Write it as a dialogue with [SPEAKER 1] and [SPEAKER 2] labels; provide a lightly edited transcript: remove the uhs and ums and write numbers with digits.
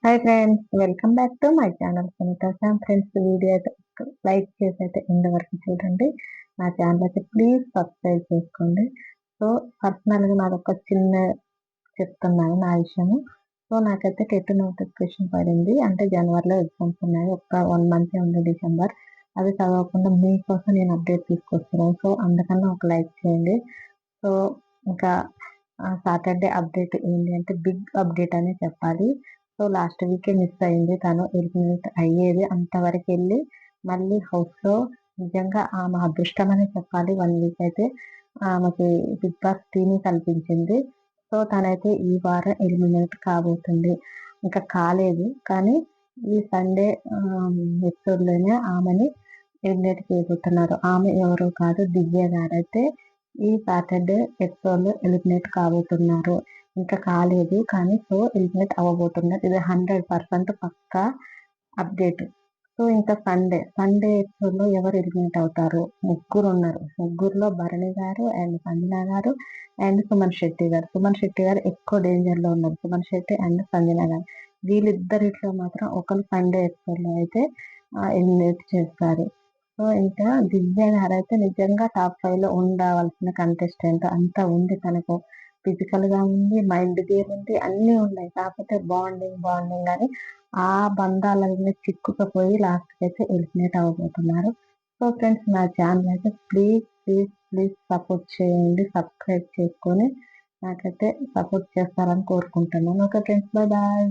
[SPEAKER 1] Hi friends, welcome back to my channel Sunitha Shyam. Friends, video అయితే like చేసి అయితే end వరకు చూడండి. నా ఛానల్ అయితే ప్లీజ్ సబ్స్క్రైబ్ చేసుకోండి. సో పర్సనల్గా నాది ఒక చిన్న చెప్తున్నాను నా విషయము. సో నాకైతే టెట్ నోటిఫికేషన్ పడింది. అంటే జనవరిలో ఎగ్జామ్స్ ఉన్నాయి. ఒక 1 మంత్ ఉంది డిసెంబర్. అది చదవకుండా మీకోసం నేను అప్డేట్ తీసుకొస్తున్నాను. సో అందుకన్నా ఒక లైక్ చేయండి. సో ఇంకా సాటర్డే అప్డేట్ ఏంటి అంటే బిగ్ అప్డేట్ అని చెప్పాలి. సో లాస్ట్ వీకే మిస్ అయింది, తను ఎలిమినేట్ అయ్యేది. అంతవరకు వెళ్ళి మళ్ళీ హౌస్లో నిజంగా ఆమె అదృష్టం అని చెప్పాలి. 1 వీక్ అయితే ఆమెకి బిగ్ బాస్ టీని కల్పించింది. సో తనైతే ఈ వారం ఎలిమినేట్ కాబోతుంది. ఇంకా కాలేదు, కానీ ఈ సండే ఎపిసోడ్లోనే ఆమెని ఎలిమినేట్ చేయబోతున్నారు. ఆమె ఎవరో కాదు, దివ్య గారైతే ఈ సాటర్డే ఎపిసోడ్ లో ఎలిమినేట్ కాబోతున్నారు. ఇంకా కాలేదు, కానీ సో ఎలిమినేట్ అవ్వబోతున్నారు. ఇది 100% పక్కా అప్డేట్. సో ఇంకా సండే ఎపిసోడ్ లో ఎవరు ఎలిమినేట్ అవుతారు? ముగ్గురు ఉన్నారు. ముగ్గురులో భరణి గారు అండ్ సంజన గారు అండ్ సుమన్ శెట్టి గారు. సుమన్ శెట్టి గారు ఎక్కువ డేంజర్ లో ఉన్నారు. సుమన్ శెట్టి అండ్ సంజన గారు, వీళ్ళిద్దరిట్లో మాత్రం ఒకరు సండే ఎపిసోడ్ లో అయితే ఎలిమినేట్ చేస్తారు. సో ఇంకా దివ్య గారు అయితే నిజంగా టాప్ 5 లో ఉండవలసిన కంటెస్టెంట్. అంతా ఉంది తనకు, ఫిజికల్ గా ఉంది, మైండ్ గేమ్ ఉంది, అన్ని ఉన్నాయి. కాకపోతే బాండింగ్ అని ఆ బంధాలన్నీ చిక్కుకపోయి లాస్ట్ కి అయితే ఎలిమినేట్ అవ్వబోతున్నారు. సో ఫ్రెండ్స్, నా ఛానల్ అయితే ప్లీజ్ సపోర్ట్ చేయండి. సబ్స్క్రైబ్ చేసుకొని నాకైతే సపోర్ట్ చేస్తారని కోరుకుంటున్నాను. Okay friends, bye bye.